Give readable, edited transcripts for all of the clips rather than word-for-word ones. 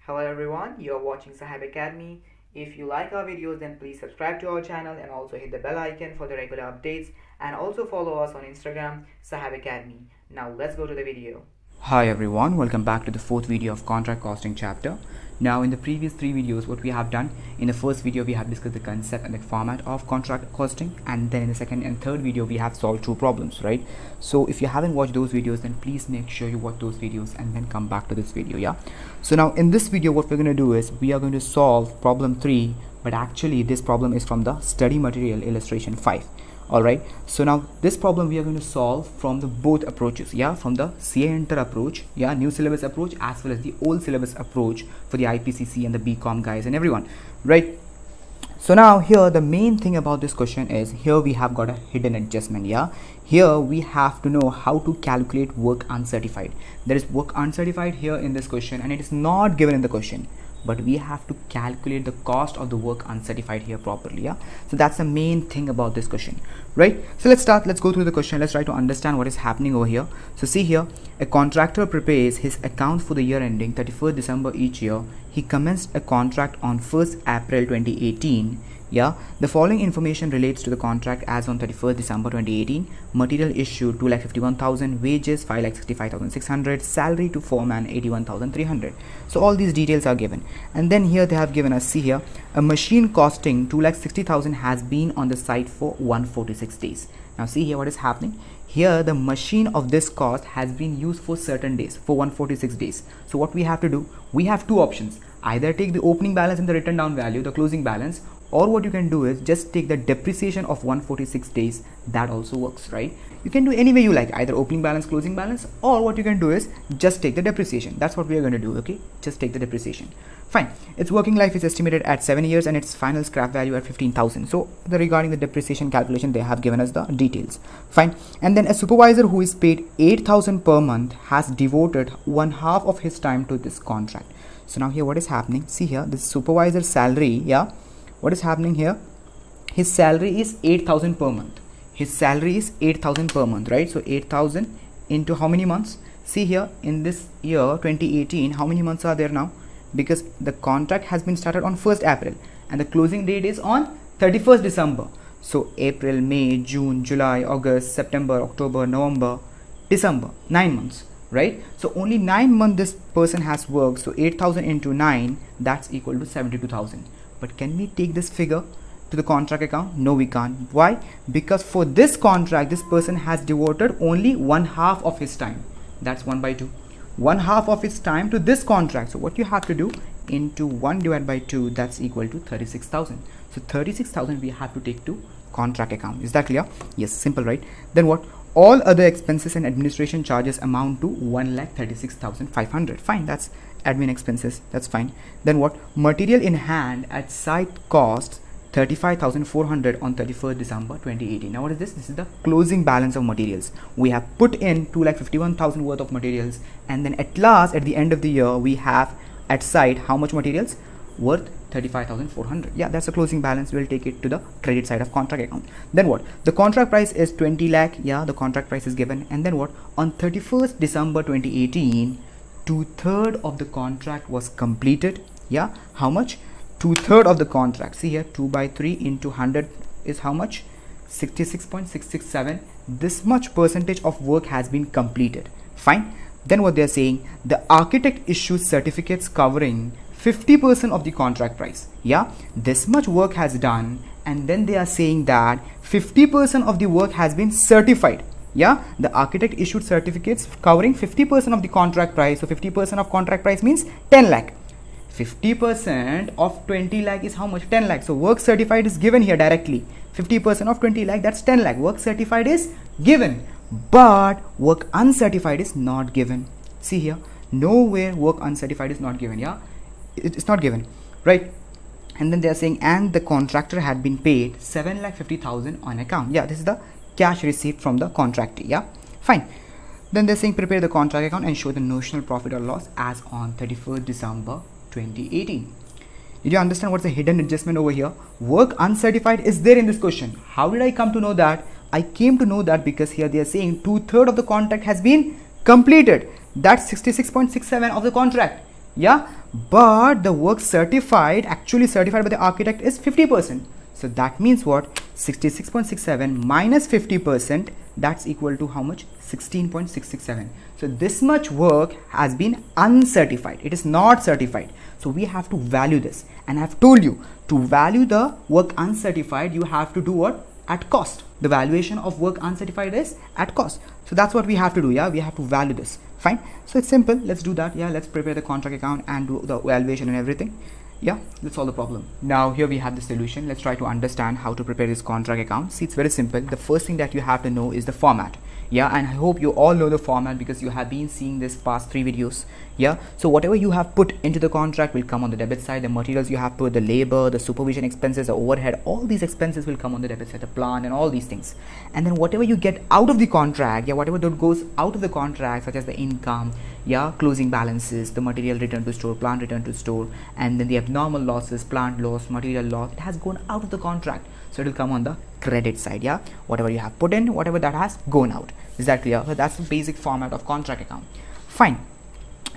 Hello everyone, you are watching Saheb Academy. If you like our videos, then please subscribe to our channel and also hit the bell icon for the regular updates, and also follow us on Instagram, Saheb Academy. Now let's go to the video. Hi everyone, welcome back to the fourth video of contract costing chapter. Now in the previous three videos, what we have done, in the first video we have discussed the concept and the format of contract costing, and then in the second and third video we have solved two problems, right? So if you haven't watched those videos, then please make sure you watch those videos and then come back to this video. Yeah, so now in this video what we're going to do is we are going to solve problem 3, but actually this problem is from the study material illustration 5. Alright, so now this problem we are going to solve from the both approaches, yeah, from the CA Inter approach, yeah, new syllabus approach, as well as the old syllabus approach for the IPCC and the BCOM guys and everyone, right? So now here the main thing about this question is, here we have got a hidden adjustment. Yeah, here we have to know how to calculate work uncertified. There is work uncertified here in this question, and it is not given in the question, but we have to calculate the cost of the work uncertified here properly. Yeah, so that's the main thing about this question, right? So let's go through the question. Let's try to understand what is happening over here. So see here, a contractor prepares his accounts for the year ending 31st December each year. He commenced a contract on 1st April 2018. Yeah, the following information relates to the contract as on 31st December 2018. Material issued 2,51,000, wages 5,65,600, salary to foreman 81,300. So all these details are given, and then here they have given us, see here, a machine costing 2,60,000 has been on the site for 146 days. Now see here what is happening. Here the machine of this cost has been used for certain days, for 146 days. So what we have to do, we have two options: either take the opening balance and the written down value, the closing balance, or what you can do is just take the depreciation of 146 days. That also works, right? You can do any way you like, either opening balance, closing balance, or what you can do is just take the depreciation. That's what we are going to do. Okay, just take the depreciation. Fine. Its working life is estimated at 7 years and its final scrap value at 15,000. So regarding the depreciation calculation, they have given us the details. Fine. And then a supervisor who is paid 8,000 per month has devoted 1/2 of his time to this contract. So now here what is happening, see here, this supervisor's salary, yeah, what is happening here, his salary is 8,000 per month. His salary is 8,000 per month, right? So 8,000 into how many months? See here, in this year 2018, how many months are there now? Because the contract has been started on 1st April and the closing date is on 31st December. So April, May, June, July, August, September, October, November, December, 9 months, right? So only 9 months this person has worked. So 8,000 into 9, that's equal to 72,000. But can we take this figure to the contract account? No, we can't. Why? Because for this contract, this person has devoted only 1/2 of his time. That's 1/2. 1/2 of its time to this contract. So what you have to do, into 1 divided by 2, that's equal to 36,000. So 36,000 we have to take to contract account. Is that clear? Yes, simple, right? Then what? All other expenses and administration charges amount to 1,36,500. Fine, that's admin expenses, that's fine. Then what? Material in hand at site costs 35,400 on 31st December 2018. Now what is this? This is the closing balance of materials. We have put in 2,51,000 worth of materials, and then at last at the end of the year we have at site how much materials? Worth 35,400. Yeah, that's the closing balance. We'll take it to the credit side of contract account. Then what? The contract price is 20 lakh. Yeah, the contract price is given. And then what? On 31st December 2018, 2/3 of the contract was completed. Yeah, how much? 2/3 of the contract. See here, 2/3 into 100 is how much? 66.667. This much percentage of work has been completed. Fine. Then what they are saying, the architect issues certificates covering 50% of the contract price. Yeah, this much work has done, and then they are saying that 50% of the work has been certified. Yeah, the architect issued certificates covering 50% of the contract price. So 50% of contract price means 10 lakh. 50% of 20 lakh is how much? 10 lakh. So work certified is given here directly. 50% of 20 lakh, that's 10 lakh. Work certified is given, but work uncertified is not given. See here, nowhere work uncertified is not given. Yeah, it's not given, right? And then they are saying, and the contractor had been paid 7,50,000 on account. Yeah, this is the cash receipt from the contractor. Yeah, fine. Then they're saying prepare the contract account and show the notional profit or loss as on 31st December 2018. Did you understand what's the hidden adjustment over here? Work uncertified is there in this question. How did I come to know that? I came to know that because here they are saying 2/3 of the contract has been completed. That's 66.67 of the contract. Yeah, but the work certified, actually certified by the architect, is 50%. So that means what? 66.67 minus 50%, that's equal to how much? 16.667. So this much work has been uncertified. It is not certified. So we have to value this. And I have told you, to value the work uncertified, you have to do what? At cost. The valuation of work uncertified is at cost. So that's what we have to do. Yeah, we have to value this. Fine. So it's simple. Let's do that. Yeah, let's prepare the contract account and do the valuation and everything. Yeah, let's solve the problem. Now here we have the solution. Let's try to understand how to prepare this contract account. See, it's very simple. The first thing that you have to know is the format. Yeah, and I hope you all know the format because you have been seeing this past 3 videos. Yeah, so whatever you have put into the contract will come on the debit side. The materials you have put, the labor, the supervision expenses, the overhead, all these expenses will come on the debit side, the plant and all these things. And then whatever you get out of the contract, yeah, whatever that goes out of the contract, such as the income, yeah, closing balances, the material return to store, plant return to store, and then the abnormal losses, plant loss, material loss, it has gone out of the contract. So it will come on the credit side. Yeah, whatever you have put in, whatever that has gone out. Is that clear? So that's the basic format of contract account. Fine.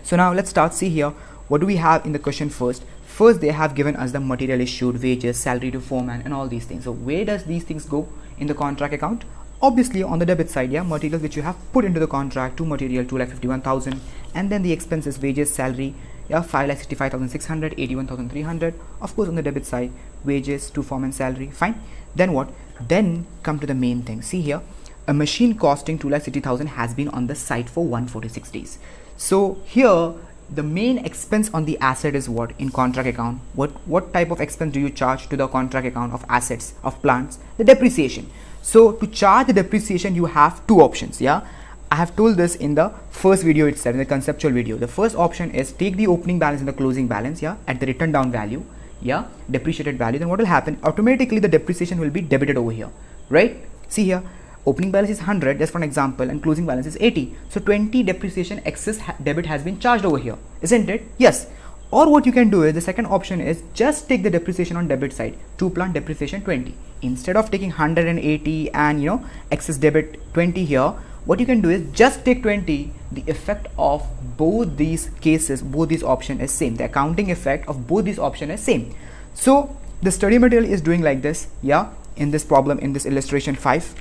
So now let's start. See here, what do we have in the question first? First, they have given us the material issued, wages, salary to foreman, and all these things. So where does these things go in the contract account? Obviously on the debit side. Yeah, materials which you have put into the contract, to material 2,51,000, and then the expenses, wages, salary, yeah, 5,65,600, 81,300. Of course on the debit side, wages, to foreman, salary. Fine. Then what? Then come to the main thing. See here, a machine costing 2,60,000 has been on the site for 146 days. So here the main expense on the asset is what in contract account? What type of expense do you charge to the contract account of assets, of plants? The depreciation. So to charge the depreciation, you have 2 options. Yeah, I have told this in the first video itself, in the conceptual video. The first option is take the opening balance and the closing balance, yeah, at the written down value, yeah, depreciated value. Then what will happen? Automatically the depreciation will be debited over here, right? See here, opening balance is 100, just for an example, and closing balance is 80. So 20 depreciation excess debit has been charged over here, isn't it? Yes. Or what you can do is, the second option is just take the depreciation on debit side, to plant depreciation 20. Instead of taking 180 and excess debit 20 here, what you can do is just take 20. The effect of both these cases, both these options is same. The accounting effect of both these options is same. So the study material is doing like this. Yeah, in this problem, in this illustration 5,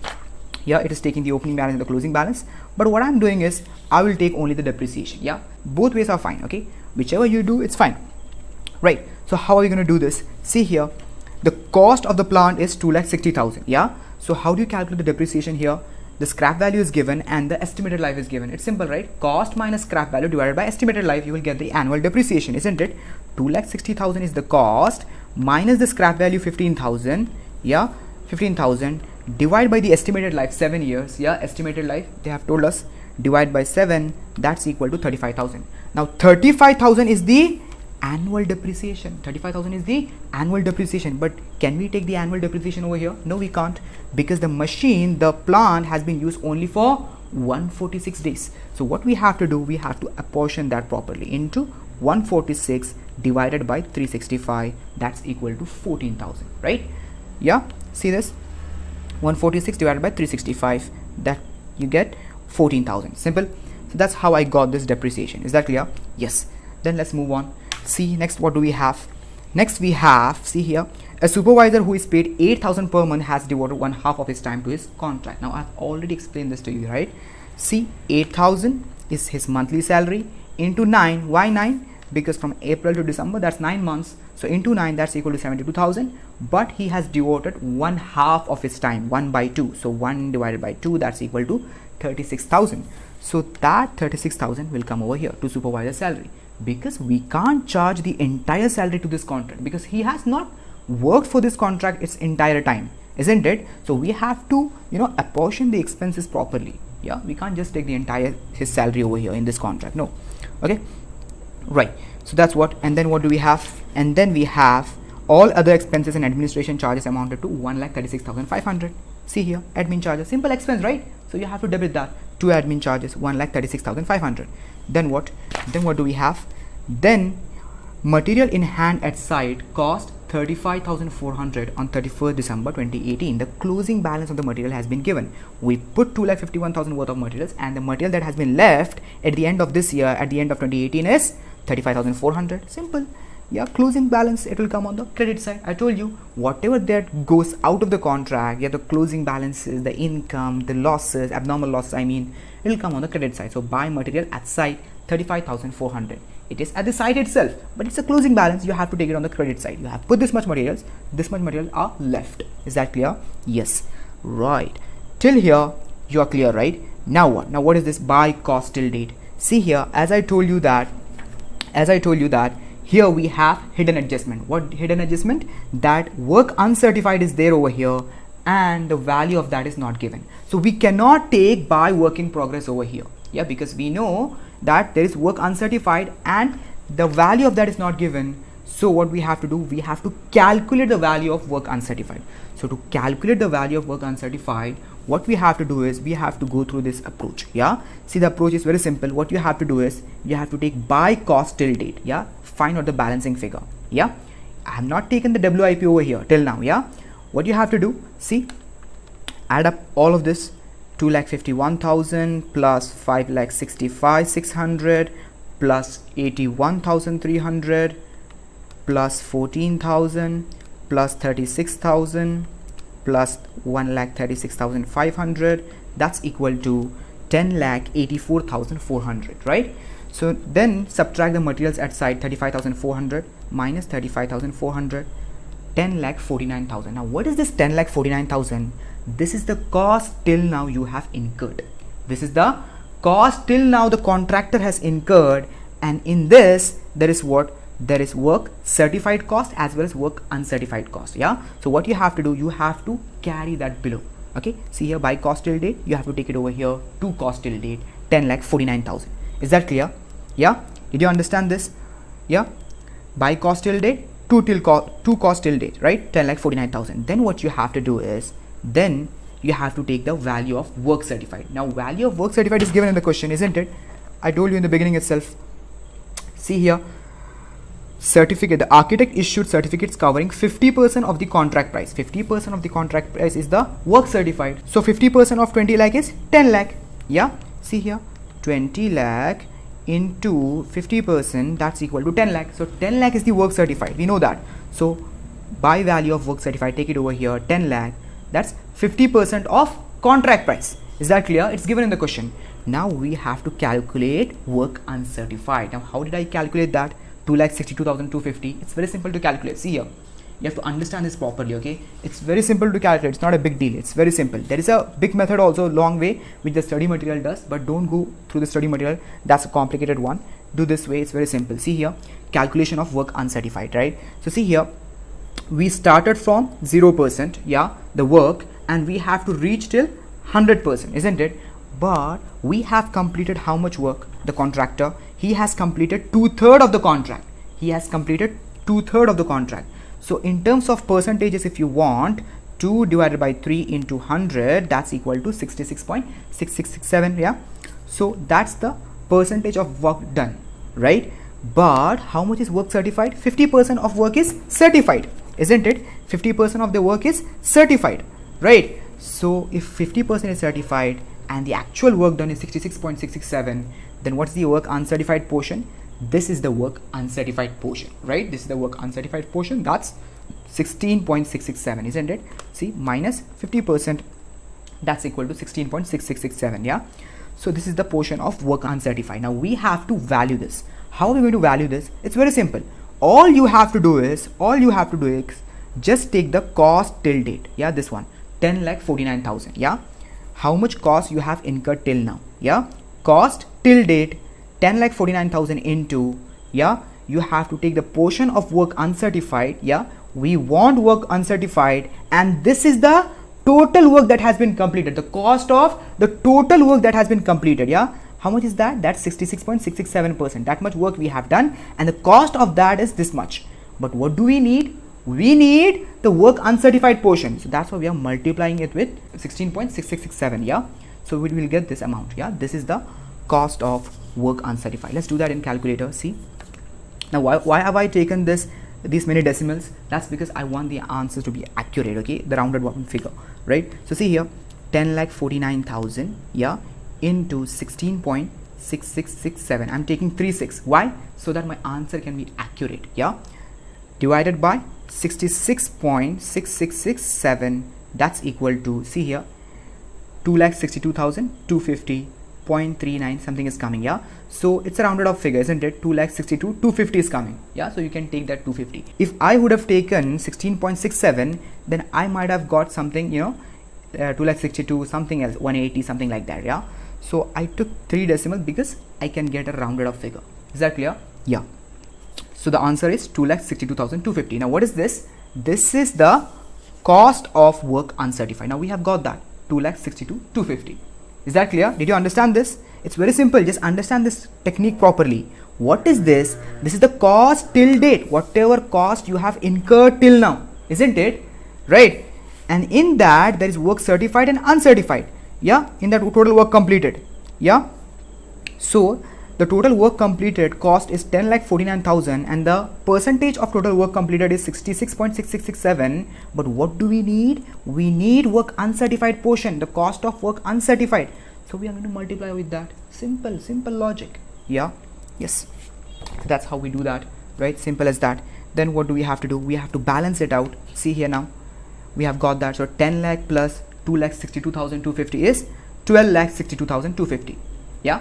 yeah, it is taking the opening balance and the closing balance. But what I'm doing is I will take only the depreciation. Yeah, both ways are fine. Okay, whichever you do, it's fine, right? So how are we going to do this? See here, the cost of the plant is 2,60,000. Yeah, so how do you calculate the depreciation here? The scrap value is given and the estimated life is given. It's simple, right? Cost minus scrap value divided by estimated life, you will get the annual depreciation, isn't it? 2,60,000 is the cost minus the scrap value 15,000. Yeah, 15,000 divided by the estimated life, 7 years. Yeah, estimated life they have told us, divide by 7, that's equal to 35,000. Now 35,000 is the annual depreciation. 35,000 is the annual depreciation. But can we take the annual depreciation over here? No, we can't, because the machine, the plant has been used only for 146 days. So what we have to do, we have to apportion that properly into 146 divided by 365, that's equal to 14,000, right? Yeah, see this, 146 divided by 365, that you get 14,000. Simple. So that's how I got this depreciation. Is that clear? Yes. Then let's move on. See, next what do we have? Next we have, see here, a supervisor who is paid 8,000 per month has devoted 1/2 of his time to his contract. Now I've already explained this to you, right? See, 8,000 is his monthly salary into 9. Why 9? Because from April to December, that's 9 months. So into 9, that's equal to 72,000. But he has devoted 1/2 of his time, 1 by 2. So 1 divided by 2, that's equal to 36,000. So that 36,000 will come over here to supervisor salary, because we can't charge the entire salary to this contract, because he has not worked for this contract its entire time, isn't it? So we have to apportion the expenses properly. Yeah, we can't just take the entire his salary over here in this contract. No. Okay, right. So that's what. And then what do we have? And then we have all other expenses and administration charges amounted to 1,36,500. See here, admin charges, simple expense, right? So you have to debit that. 2 admin charges, 1,36,500. Then what? Then what do we have? Then material in hand at site cost 35,400 on 31st December 2018. The closing balance of the material has been given. We put 2,51,000 worth of materials, and the material that has been left at the end of this year, at the end of 2018, is 35,400. Simple. Yeah, closing balance, it will come on the credit side. I told you, whatever that goes out of the contract, yeah, the closing balances, the income, the losses, abnormal losses, I mean, it will come on the credit side. So buy material at site 35,400. It is at the site itself, but it's a closing balance. You have to take it on the credit side. You have put this much materials, this much material are left. Is that clear? Yes. Right. Till here, you are clear, right? Now what? Now what is this buy cost till date? See here, as I told you that here we have hidden adjustment. What hidden adjustment? That work uncertified is there over here and the value of that is not given. So we cannot take buy work in progress over here. Yeah, because we know that there is work uncertified and the value of that is not given. So what we have to do, we have to calculate the value of work uncertified. So to calculate the value of work uncertified, what we have to do is we have to go through this approach. Yeah, see, the approach is very simple. What you have to do is you have to take buy cost till date. Yeah, find out the balancing figure. Yeah, I have not taken the WIP over here till now. Yeah, what you have to do, see, add up all of this. 2,51,000 plus 5,65,600 plus 81,300 plus 14,000 plus 36,000 plus 1,36,500. That's equal to 10,84,400, right? So then subtract the materials at site 35,400 minus 35,400, 10,49,000. Now what is this 10,49,000? This is the cost till now you have incurred. This is the cost till now the contractor has incurred, and in this there is what? There is work certified cost as well as work uncertified cost. Yeah, so what you have to do, you have to carry that below. Okay, see here, by cost till date, you have to take it over here to cost till date, 10,49,000. Is that clear? Yeah, did you understand this? Yeah, by cost till date to cost till date, right? 10,49,000. Then what you have to do is, then you have to take the value of work certified. Now value of work certified is given in the question, isn't it? I told you in the beginning itself. See here, certificate, the architect issued certificates covering 50% of the contract price. 50% of the contract price is the work certified. So 50% of 20 lakh is 10 lakh. Yeah, see here, 20 lakh into 50%, that's equal to 10 lakh. So 10 lakh is the work certified, we know that. So by value of work certified, take it over here, 10 lakh. That's 50% of contract price. Is that clear? It's given in the question. Now we have to calculate work uncertified. Now how did I calculate that? 2,62,250. It's very simple to calculate. See here, you have to understand this properly. Okay, it's very simple to calculate. It's not a big deal. It's very simple. There is a big method also, long way, which the study material does, but don't go through the study material. That's a complicated one. Do this way. It's very simple. See here, calculation of work uncertified, right? So see here, we started from 0%, yeah, the work, and we have to reach till 100%, isn't it? But we have completed how much work? The contractor, he has completed 2/3 of the contract. He has completed 2/3 of the contract. So in terms of percentages, if you want, 2 divided by 3 into 100, that's equal to 66.6667. Yeah, so that's the percentage of work done, right? But how much is work certified? 50% of work is certified, isn't it? 50% of the work is certified, right? So if 50% is certified and the actual work done is 66.667, then what's the work uncertified portion? This is the work uncertified portion, right? This is the work uncertified portion. That's 16.667, isn't it? See, minus 50%, that's equal to 16.6667. Yeah, so this is the portion of work uncertified. Now we have to value this. How are we going to value this? It's very simple. All you have to do is just take the cost till date. Yeah, this one, 10,49,000. Yeah, how much cost you have incurred till now? Yeah, cost till date, 10,49,000 into, yeah, you have to take the portion of work uncertified. Yeah, we want work uncertified, and this is the total work that has been completed, the cost of the total work that has been completed. Yeah, how much is that? That's 66.667%. That much work we have done, and the cost of that is this much. But what do we need? We need the work uncertified portion. So that's why we are multiplying it with 16.6667. Yeah, so we will get this amount. Yeah, this is the cost of work uncertified. Let's do that in calculator. See, now why have I taken these many decimals? That's because I want the answers to be accurate. Okay, the rounded one figure, right? So see here, 10,49,000, yeah, into 16.6667, 6667. I'm taking 36. Why? So that my answer can be accurate. Yeah, divided by 66.6667, that's equal to, see here, 2,62,250.39 something is coming. Yeah, so it's a rounded off figure, isn't it? 2,62,250 is coming. Yeah, so you can take that 250. If I would have taken 16.67, then I might have got something, 2,62,000 something else, 180 something like that. Yeah, so I took 3 decimals because I can get a rounded off figure. Is that clear? Yeah. So the answer is 2,62,250. Now what is this? This is the cost of work uncertified. Now we have got that 2,62,250. Is that clear? Did you understand this? It's very simple. Just understand this technique properly. What is this? This is the cost till date. Whatever cost you have incurred till now, isn't it? Right? And in that there is work certified and uncertified. Yeah, in that total work completed. Yeah, so the total work completed cost is 10,49,000 and the percentage of total work completed is 66.6667. But what do we need? We need work uncertified portion, the cost of work uncertified. So we are going to multiply with that. Simple logic. Yeah, yes, so that's how we do that, right? Simple as that. Then what do we have to do? We have to balance it out. See here, now we have got that. So 10 lakh plus 2,62,250 is 12,62,250. Yeah,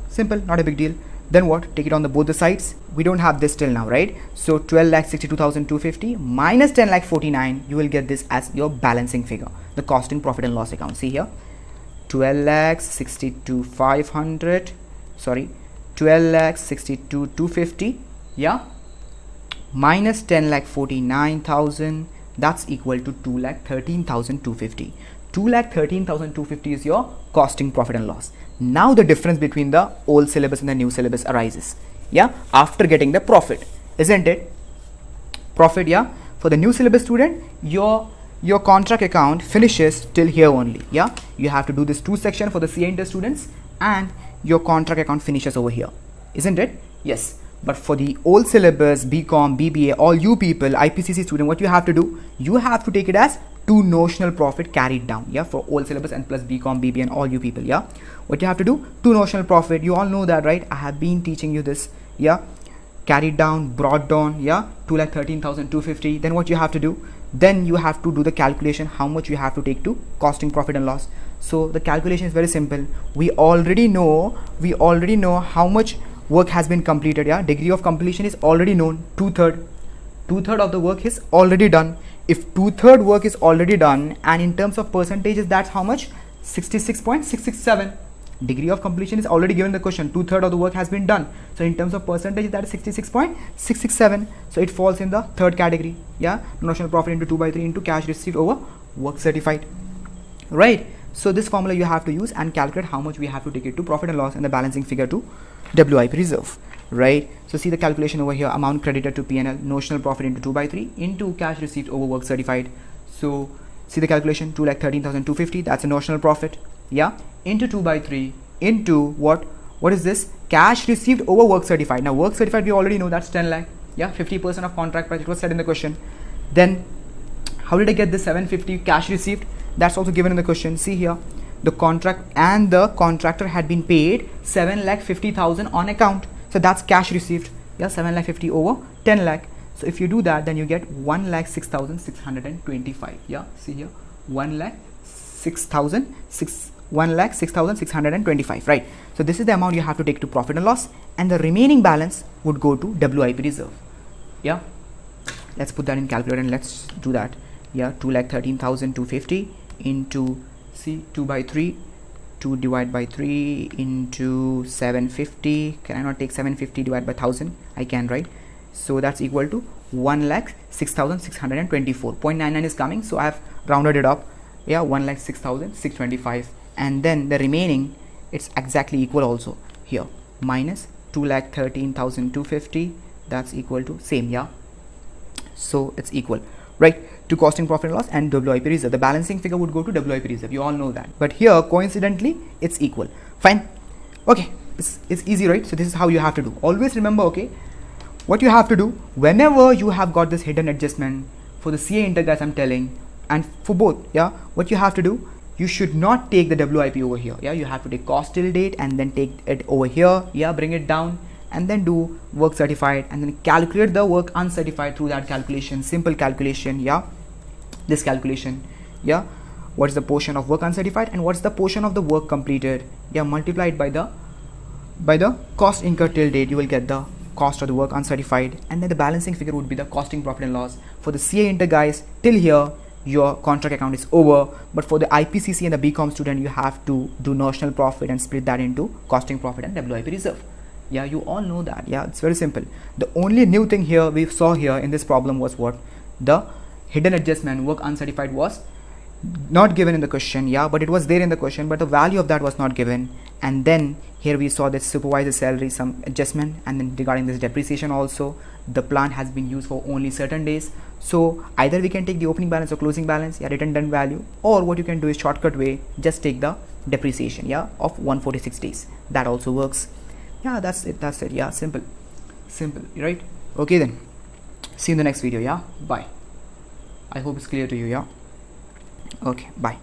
simple, not a big deal. Then what? Take it on the both the sides. We don't have this till now, right? So 12,62,250 minus 10,49,000, you will get this as your balancing figure, the cost in profit and loss account. See here, 12,62,500, sorry, 12,62,250, yeah, minus 10,49,000, that's equal to 2,13,250. 2,13,250 is your costing profit and loss. Now the difference between the old syllabus and the new syllabus arises. Yeah, after getting the profit, isn't it? Profit, yeah. For the new syllabus student, your contract account finishes till here only. Yeah, you have to do this 2 section for the CA Inter students, and your contract account finishes over here, isn't it? Yes. But for the old syllabus, BCOM, BBA, all you people, IPCC student, what you have to do? You have to take it as 2 notional profit carried down. Yeah, for old syllabus and plus BCOM, BBA and all you people. Yeah, what you have to do? 2 notional profit. You all know that, right? I have been teaching you this. Yeah, carried down, brought down. Yeah, 2,13,250. Then what you have to do? Then you have to do the calculation how much you have to take to costing profit and loss. So the calculation is very simple. We already know how much work has been completed. Yeah, degree of completion is already known. 2/3 of the work is already done. If 2/3 work is already done, and in terms of percentages, that's how much? 66.667. Degree of completion is already given in the question. 2/3 of the work has been done. So in terms of percentage, that is 66.667. So it falls in the third category. Yeah, notional profit into 2/3 into cash received over work certified. Right. So this formula you have to use and calculate how much we have to take it to profit and loss and the balancing figure to WIP reserve. Right. So see the calculation over here. Amount credited to P&L, notional profit into 2/3 into cash received over work certified. So see the calculation, 2,13,250. That's a notional profit. Yeah, into 2/3 into what is this? Cash received over work certified. Now work certified we already know, that's 10 lakh. Yeah, 50% of contract price. It was said in the question. Then how did I get this 750 cash received? That's also given in the question. See here, the contract and the contractor had been paid 7,50,000 on account. So that's cash received. Yeah, 7,50,000 over 10 lakh. So if you do that, then you get 1,06,625. Yeah, see here, 1,06,625. Right. So this is the amount you have to take to profit and loss, and the remaining balance would go to WIP reserve. Yeah, let's put that in calculator and let's do that. Yeah, 2,13,250 into, see, 2/3, 2 divided by 3 into 750. Can I not take 750 divided by 1000? I can, right? So that's equal to 1,06,624.99 is coming. So I have rounded it up. Yeah, 1,06,625, and then the remaining, it's exactly equal also here, minus 2,13,250. That's equal to same. Yeah, so it's equal, right, to costing profit and loss and WIP reserve. The balancing figure would go to WIP reserve. You all know that. But here, coincidentally, it's equal. Fine. Okay, it's easy, right? So this is how you have to do. Always remember, okay, what you have to do whenever you have got this hidden adjustment for the CA Inter guys, I'm telling, and for both, yeah, what you have to do, you should not take the WIP over here. Yeah, you have to take cost till date and then take it over here. Yeah, bring it down and then do work certified and then calculate the work uncertified through that calculation, simple calculation. Yeah, this calculation. Yeah, what is the portion of work uncertified and what's the portion of the work completed. Yeah, multiplied by the cost incurred till date, you will get the cost of the work uncertified, and then the balancing figure would be the costing profit and loss. For the CA Inter guys, till here your contract account is over, but for the IPCC and the BCOM student, you have to do notional profit and split that into costing profit and WIP reserve. Yeah, you all know that. Yeah, it's very simple. The only new thing here we saw here in this problem was what? The hidden adjustment, work uncertified, was not given in the question. Yeah, but it was there in the question, but the value of that was not given. And then here we saw this supervisor salary, some adjustment, and then regarding this depreciation also, the plant has been used for only certain days. So either we can take the opening balance or closing balance, yeah, written done value, or what you can do is shortcut way, just take the depreciation, yeah, of 146 days. That also works. Yeah, that's it. Yeah, simple, right? Okay, then see you in the next video. Yeah, bye. I hope it's clear to you. Yeah, okay, bye.